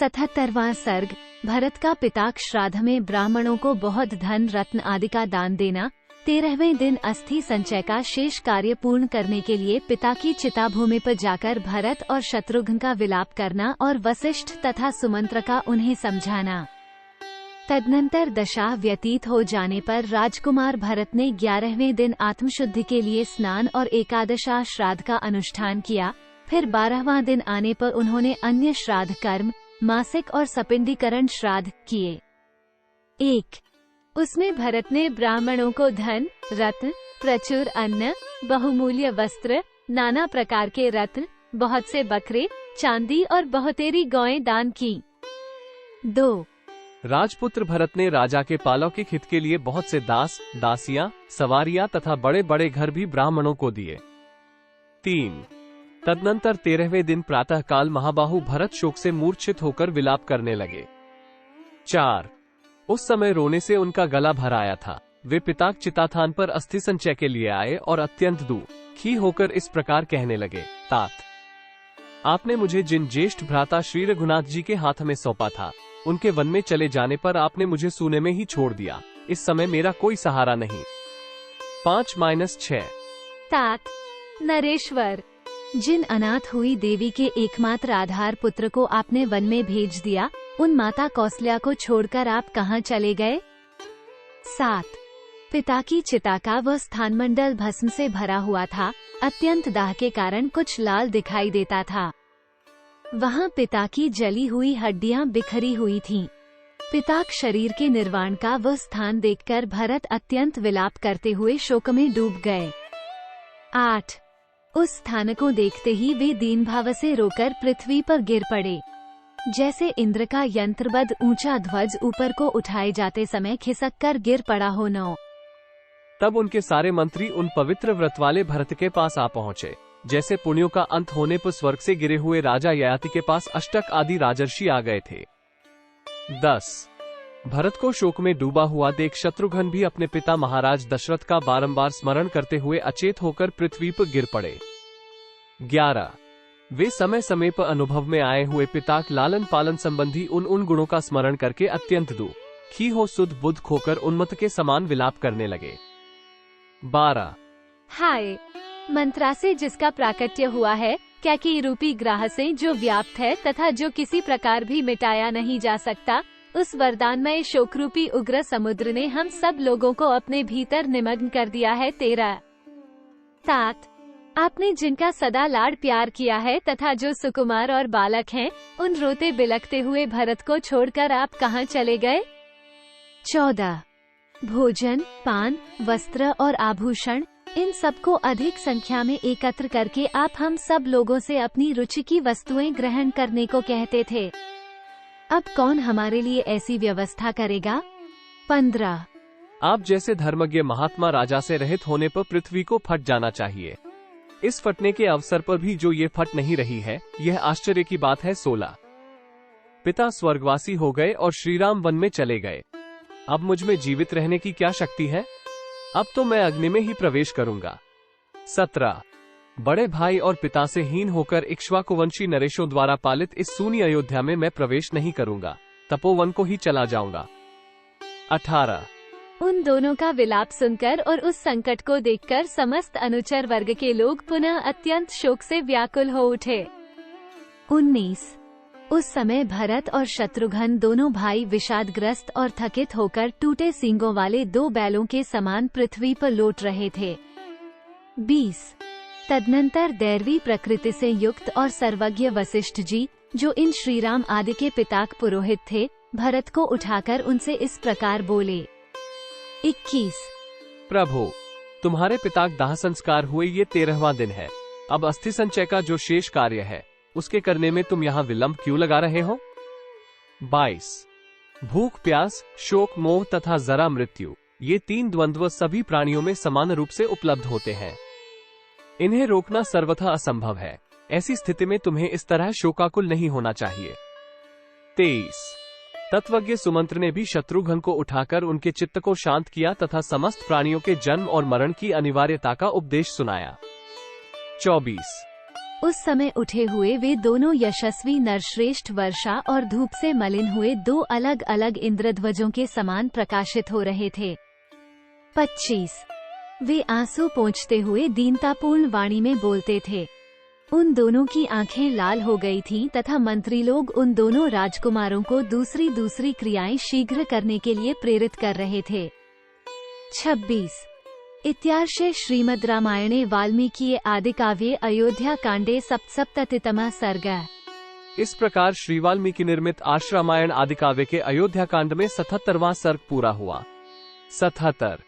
77वां सर्ग। भरत का पिताक श्राद्ध में ब्राह्मणों को बहुत धन रत्न आदि का दान देना। 13वें दिन अस्थि संचय का शेष कार्य पूर्ण करने के लिए पिता की चिता भूमि पर जाकर भरत और शत्रुघ्न का विलाप करना और वशिष्ठ तथा सुमंत्र का उन्हें समझाना। तदनंतर दशा व्यतीत हो जाने पर राजकुमार भरत ने 11वें दिन आत्मशुद्धि के लिए स्नान और एकादशा श्राद्ध का अनुष्ठान किया। फिर 12वां दिन आने पर उन्होंने अन्य श्राद्ध कर्म, मासिक और सपिंडीकरण श्राद्ध किए। 1. उसमें भरत ने ब्राह्मणों को धन, रत्न, प्रचुर अन्न, बहुमूल्य वस्त्र, नाना प्रकार के रत्न, बहुत से बकरे, चांदी और बहुतेरी गौएं दान की। 2. राजपुत्र भरत ने राजा के पालौकिक हित के लिए बहुत से दास, दासियां, सवारियां तथा बड़े बड़े घर भी ब्राह्मणों को दिए। 3. तदनंतर 13वें दिन प्रातः काल महाबाहु भरत शोक से मूर्छित होकर विलाप करने लगे। 4. उस समय रोने से उनका गला भर आया था। वे पिताक चितास्थान पर अस्थि संचय के लिए आए और अत्यंत दुखी होकर इस प्रकार कहने लगे। तात, आपने मुझे जिन ज्येष्ठ भ्राता श्री रघुनाथ जी के हाथ में सौंपा था, उनके वन में चले जाने पर आपने मुझे सूने में ही छोड़ दिया। इस समय मेरा कोई सहारा नहीं। 5-6 तात, नरेश्वर, जिन अनाथ हुई देवी के एकमात्र आधार पुत्र को आपने वन में भेज दिया, उन माता कौशल्या को छोड़कर आप कहाँ चले गए? 7. पिता की चिता का वह स्थानमंडल भस्म से भरा हुआ था। अत्यंत दाह के कारण कुछ लाल दिखाई देता था। वहाँ पिता की जली हुई हड्डियाँ बिखरी हुई थीं। पिताक शरीर के निर्वाण का वह स्थान देखकर भरत अत्यंत विलाप करते हुए शोक में डूब गए। 8. उस स्थान को देखते ही वे दीन भाव से रोकर पृथ्वी पर गिर पड़े। जैसे इंद्र का यंत्रबद्ध ऊंचा ध्वज ऊपर को उठाए जाते समय खिसक कर गिर पड़ा हो। 9. तब उनके सारे मंत्री उन पवित्र व्रत वाले भरत के पास आ पहुँचे। जैसे पुण्यों का अंत होने पर स्वर्ग से गिरे हुए राजा ययाति के पास अष्टक आदि राजर्षि आ गए थे। 10. भरत को शोक में डूबा हुआ देख शत्रुघ्न भी अपने पिता महाराज दशरथ का बारंबार स्मरण करते हुए अचेत होकर पृथ्वी पर गिर पड़े। 11. वे समय समय पर अनुभव में आए हुए पिताक लालन पालन संबंधी उन गुणों का स्मरण करके अत्यंत दुखी हो सुध बुद्ध खोकर उन्मत्त के समान विलाप करने लगे। 12. हाय, मंत्रा से जिसका प्राकट्य हुआ है, क्या की रूपी ग्राह से जो व्याप्त है तथा जो किसी प्रकार भी मिटाया नहीं जा सकता, उस वरदानमय शोक रूपी उग्र समुद्र ने हम सब लोगों को अपने भीतर निमग्न कर दिया है। 13. तात, आपने जिनका सदा लाड प्यार किया है तथा जो सुकुमार और बालक हैं, उन रोते बिलखते हुए भरत को छोड़कर आप कहाँ चले गए? 14. भोजन, पान, वस्त्र और आभूषण, इन सबको अधिक संख्या में एकत्र करके आप हम सब लोगों से अपनी रुचि की वस्तुएं ग्रहण करने को कहते थे। अब कौन हमारे लिए ऐसी व्यवस्था करेगा? 15. आप जैसे धर्मज्ञ महात्मा राजा से रहित होने पर पृथ्वी को फट जाना चाहिए। इस फटने के अवसर पर भी जो ये फट नहीं रही है, यह आश्चर्य की बात है। 16. पिता स्वर्गवासी हो गए और श्रीराम वन में चले गए। अब मुझ में जीवित रहने की क्या शक्ति है? अब तो मैं अग्नि में ही प्रवेश करूंगा। 17. बड़े भाई और पिता से हीन होकर इक्ष्वाकुवंशी नरेशों द्वारा पालित इस सूनी अयोध्या में मैं प्रवेश नहीं करूंगा, तपोवन को ही चला जाऊंगा। 18. उन दोनों का विलाप सुनकर और उस संकट को देखकर समस्त अनुचर वर्ग के लोग पुनः अत्यंत शोक से व्याकुल हो उठे। 19. उस समय भरत और शत्रुघ्न दोनों भाई विषादग्रस्त और थकित होकर टूटे सींगों वाले 2 बैलों के समान पृथ्वी पर लौट रहे थे। 20. तदनंतर दैवी प्रकृति से युक्त और सर्वज्ञ वशिष्ठ जी, जो इन श्रीराम आदि के पिताक पुरोहित थे, भरत को उठाकर उनसे इस प्रकार बोले। 21. प्रभु, तुम्हारे पिताक दाह संस्कार हुए ये 13वां दिन है। अब अस्थि संचय का जो शेष कार्य है, उसके करने में तुम यहाँ विलंब क्यों लगा रहे हो? 22. भूख, प्यास, शोक, मोह तथा जरा मृत्यु, ये 3 द्वंद्व सभी प्राणियों में समान रूप से उपलब्ध होते हैं। इन्हें रोकना सर्वथा असंभव है। ऐसी स्थिति में तुम्हें इस तरह शोकाकुल नहीं होना चाहिए। 23. तत्वज्ञ सुमंत्र ने भी शत्रुघ्न को उठाकर उनके चित्त को शांत किया तथा समस्त प्राणियों के जन्म और मरण की अनिवार्यता का उपदेश सुनाया। 24. उस समय उठे हुए वे दोनों यशस्वी नरश्रेष्ठ वर्षा और धूप से मलिन हुए दो अलग अलग इंद्रध्वजों के समान प्रकाशित हो रहे थे। 25 वे आंसू पोंछते हुए दीनतापूर्ण वाणी में बोलते थे। उन दोनों की आंखें लाल हो गई थीं तथा मंत्री लोग उन दोनों राजकुमारों को दूसरी क्रियाएं शीघ्र करने के लिए प्रेरित कर रहे थे। 26 इत्यार्षे श्रीमद् रामायणे वाल्मीकि आदिकाव्ये अयोध्या कांडे सप्तसप्ततितमः सर्गः। इस प्रकार श्री वाल्मीकि निर्मित आश्रामायण आदिकाव्य के अयोध्या कांड में 77वां सर्ग पूरा हुआ। 77